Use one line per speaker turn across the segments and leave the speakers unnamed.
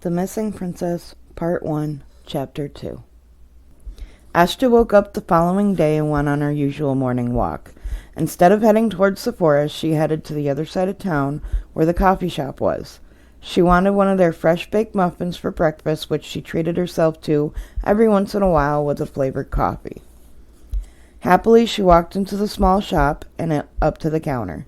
The Missing Princess, Part 1, Chapter 2. Ashta woke up the following day and went on her usual morning walk. Instead of heading towards the forest, she headed to the other side of town where the coffee shop was. She wanted one of their fresh-baked muffins for breakfast, which she treated herself to every once in a while with a flavored coffee. Happily, she walked into the small shop and up to the counter.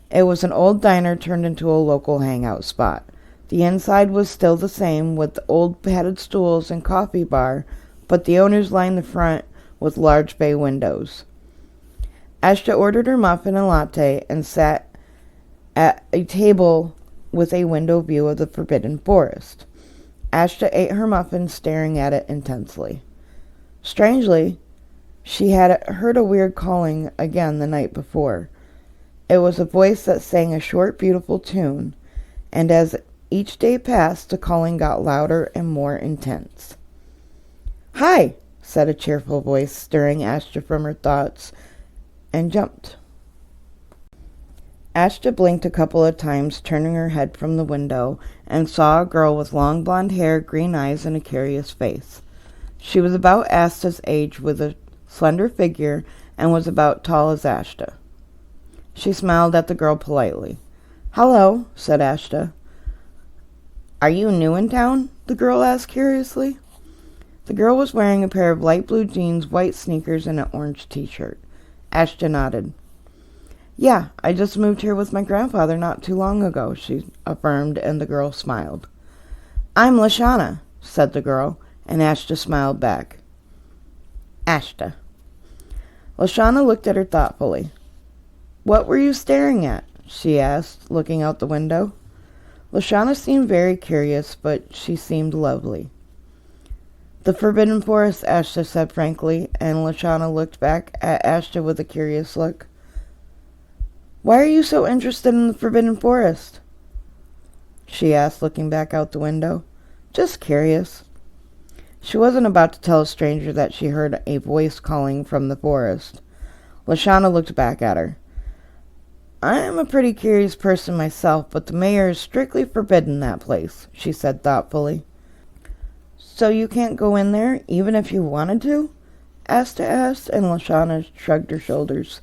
It was an old diner turned into a local hangout spot. The inside was still the same, with old padded stools and coffee bar, but the owners lined the front with large bay windows. Ashta ordered her muffin and latte and sat at a table with a window view of the forbidden forest. Ashta ate her muffin, staring at it intensely. Strangely, she had heard a weird calling again the night before. It was a voice that sang a short, beautiful tune, and as each day passed, the calling got louder and more intense. "Hi," said a cheerful voice, stirring Ashta from her thoughts, and jumped. Ashta blinked a couple of times, turning her head from the window, and saw a girl with long blonde hair, green eyes, and a curious face. She was about Ashta's age, with a slender figure, and was about tall as Ashta. She smiled at the girl politely. "Hello," said Ashta. "Are you new in town?" the girl asked curiously. The girl was wearing a pair of light blue jeans, white sneakers, and an orange t-shirt. Ashta nodded. "Yeah, I just moved here with my grandfather not too long ago," she affirmed, and the girl smiled. "I'm Lashana," said the girl, and Ashta smiled back. Ashta. Lashana looked at her thoughtfully. "What were you staring at?" she asked, looking out the window. Lashana seemed very curious, but she seemed lovely. "The Forbidden Forest," Ashta said frankly, and Lashana looked back at Ashta with a curious look. "Why are you so interested in the Forbidden Forest?" she asked, looking back out the window. "Just curious." She wasn't about to tell a stranger that she heard a voice calling from the forest. Lashana looked back at her. "I am a pretty curious person myself, but the mayor is strictly forbidden that place," she said thoughtfully. "So you can't go in there, even if you wanted to?" Ashta asked, and Lashana shrugged her shoulders.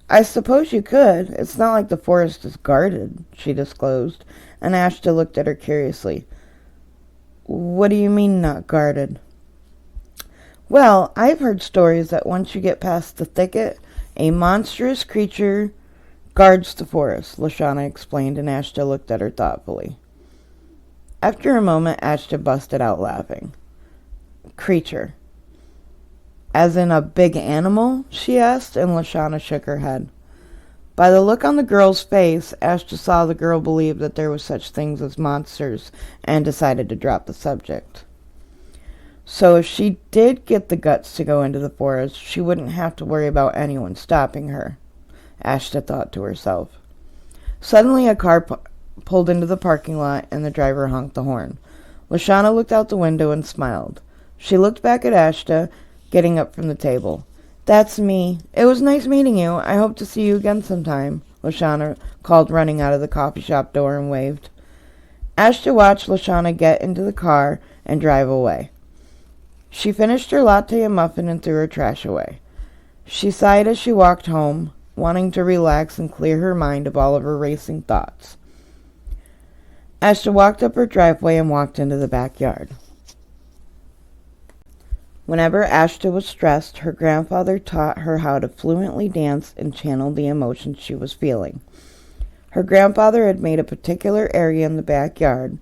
"I suppose you could. It's not like the forest is guarded," she disclosed, and Ashta looked at her curiously. "What do you mean, not guarded?" "Well, I've heard stories that once you get past the thicket, a monstrous creature guards the forest," Lashana explained, and Ashta looked at her thoughtfully. After a moment, Ashta busted out laughing. "Creature? As in a big animal?" she asked, and Lashana shook her head. By the look on the girl's face, Ashta saw the girl believed that there were such things as monsters, and decided to drop the subject. So if she did get the guts to go into the forest, she wouldn't have to worry about anyone stopping her, Ashta thought to herself. Suddenly a car pulled into the parking lot, and the driver honked the horn. Lashana looked out the window and smiled. She looked back at Ashta, getting up from the table. "That's me. It was nice meeting you. I hope to see you again sometime," Lashana called, running out of the coffee shop door, and waved. Ashta watched Lashana get into the car and drive away. She finished her latte and muffin and threw her trash away. She sighed as she walked home, wanting to relax and clear her mind of all of her racing thoughts. Ashta walked up her driveway and walked into the backyard. Whenever Ashta was stressed, her grandfather taught her how to fluently dance and channel the emotions she was feeling. Her grandfather had made a particular area in the backyard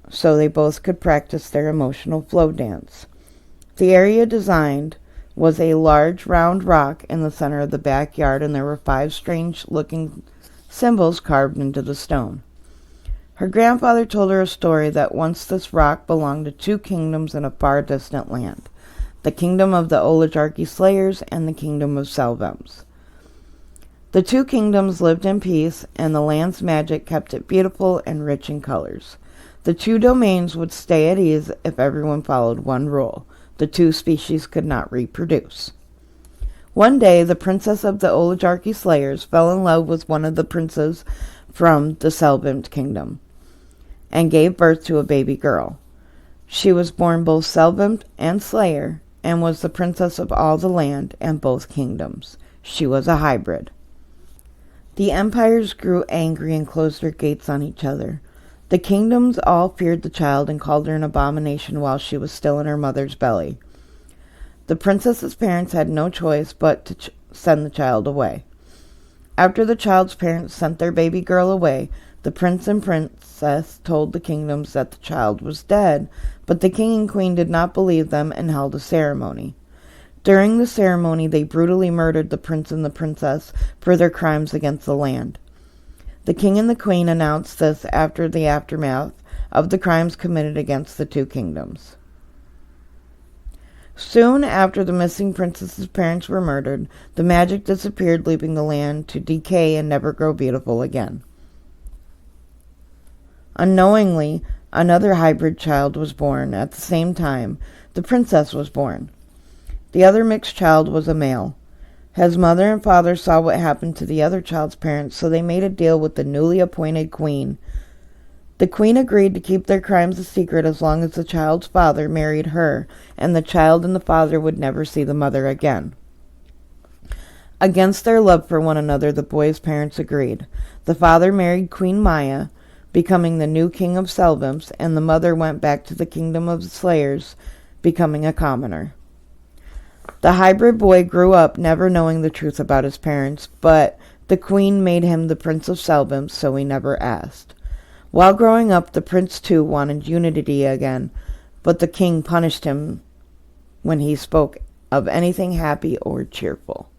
so they both could practice their emotional flow dance. The area designed was a large round rock in the center of the backyard, and there were 5 strange-looking symbols carved into the stone. Her grandfather told her a story that once this rock belonged to 2 kingdoms in a far distant land, the kingdom of the Oligarchy Slayers and the kingdom of Selvems. The 2 kingdoms lived in peace, and the land's magic kept it beautiful and rich in colors. The 2 domains would stay at ease if everyone followed one rule: the 2 species could not reproduce. One day, the princess of the Oligarchy Slayers fell in love with one of the princes from the Selbent kingdom. and gave birth to a baby girl. She was born both Selvimp and Slayer, and was the princess of all the land and both kingdoms. She was a hybrid. The empires grew angry and closed their gates on each other. The kingdoms all feared the child and called her an abomination while she was still in her mother's belly. The princess's parents had no choice but to send the child away. After the child's parents sent their baby girl away, the prince and princess told the kingdoms that the child was dead, but the king and queen did not believe them and held a ceremony. During the ceremony, they brutally murdered the prince and the princess for their crimes against the land. The king and the queen announced this after the aftermath of the crimes committed against the two kingdoms. Soon after the missing princess's parents were murdered, the magic disappeared, leaving the land to decay and never grow beautiful again. Unknowingly, another hybrid child was born. At the same time, the princess was born. The other mixed child was a male. His mother and father saw what happened to the other child's parents, so they made a deal with the newly appointed queen. The queen agreed to keep their crimes a secret as long as the child's father married her, and the child and the father would never see the mother again. Against their love for one another, the boy's parents agreed. The father married Queen Maya, becoming the new king of Selvimps, and the mother went back to the kingdom of the Slayers, becoming a commoner. The hybrid boy grew up never knowing the truth about his parents, but the queen made him the prince of Selvimps, so he never asked. While growing up, the prince too wanted unity again, but the king punished him when he spoke of anything happy or cheerful.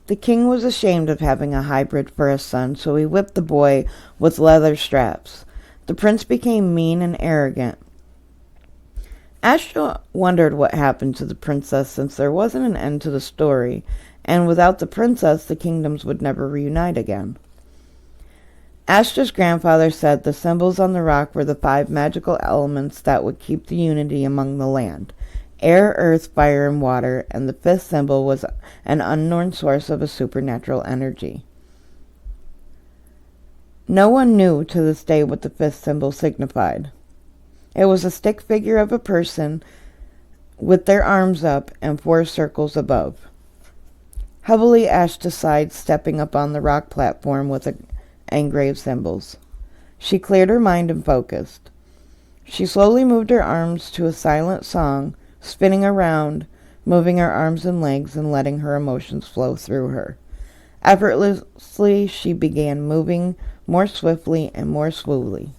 The king was ashamed of having a hybrid for his son, so he whipped the boy with leather straps. The prince became mean and arrogant. Ashta wondered what happened to the princess, since there wasn't an end to the story, and without the princess, the kingdoms would never reunite again. Ashta's grandfather said the symbols on the rock were the 5 magical elements that would keep the unity among the land: air, earth, fire, and water, and the 5th symbol was an unknown source of a supernatural energy. No one knew to this day what the 5th symbol signified. It was a stick figure of a person with their arms up and 4 circles above. Heavily, Ashta sighed, stepping up on the rock platform with engraved symbols. She cleared her mind and focused. She slowly moved her arms to a silent song, spinning around, moving her arms and legs and letting her emotions flow through her. Effortlessly, she began moving more swiftly and more smoothly.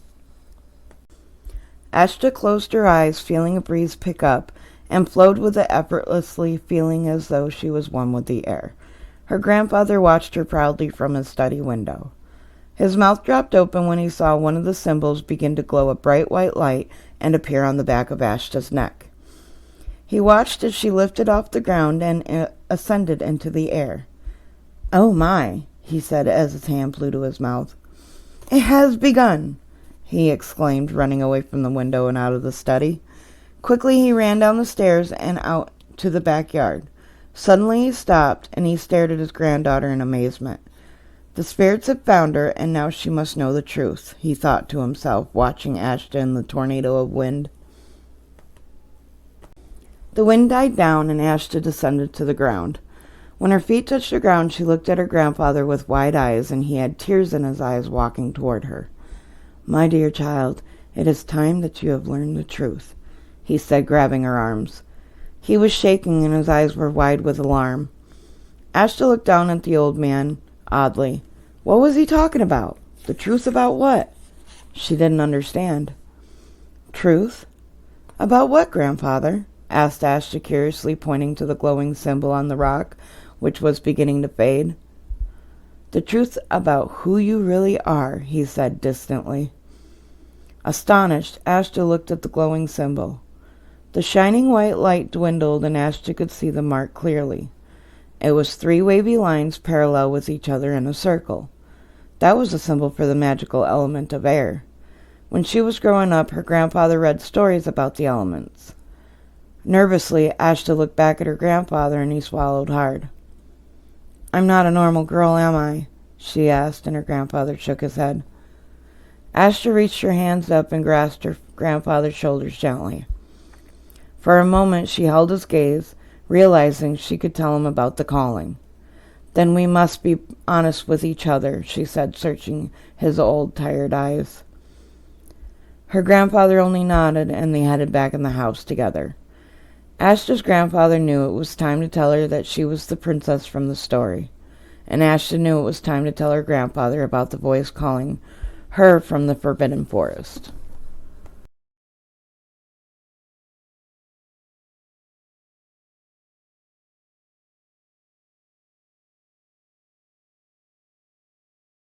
Ashta closed her eyes, feeling a breeze pick up, and flowed with it effortlessly, feeling as though she was one with the air. Her grandfather watched her proudly from his study window. His mouth dropped open when he saw one of the symbols begin to glow a bright white light and appear on the back of Ashta's neck. He watched as she lifted off the ground and ascended into the air. "Oh my," he said as his hand flew to his mouth. "It has begun," he exclaimed, running away from the window and out of the study. Quickly he ran down the stairs and out to the backyard. Suddenly he stopped, and he stared at his granddaughter in amazement. The spirits had found her, and now she must know the truth, he thought to himself, watching Ashta in the tornado of wind. The wind died down, and Ashta descended to the ground. When her feet touched the ground, she looked at her grandfather with wide eyes, and he had tears in his eyes, walking toward her. "My dear child, it is time that you have learned the truth," he said, grabbing her arms. He was shaking, and his eyes were wide with alarm. Ashta looked down at the old man, oddly. What was he talking about? The truth about what? She didn't understand. "Truth? About what, grandfather?" asked Ashta curiously, pointing to the glowing symbol on the rock, which was beginning to fade. "The truth about who you really are," he said distantly. Astonished, Ashta looked at the glowing symbol. The shining white light dwindled, and Ashta could see the mark clearly. It was 3 wavy lines parallel with each other in a circle. That was a symbol for the magical element of air. When she was growing up, her grandfather read stories about the elements. Nervously, Ashta looked back at her grandfather, and he swallowed hard. "I'm not a normal girl, am I?" she asked, and her grandfather shook his head. Astra reached her hands up and grasped her grandfather's shoulders gently. For a moment she held his gaze, realizing she could tell him about the calling. "Then we must be honest with each other," she said, searching his old, tired eyes. Her grandfather only nodded, and they headed back in the house together. Astra's grandfather knew it was time to tell her that she was the princess from the story, and Astra knew it was time to tell her grandfather about the voice calling her from the Forbidden Forest.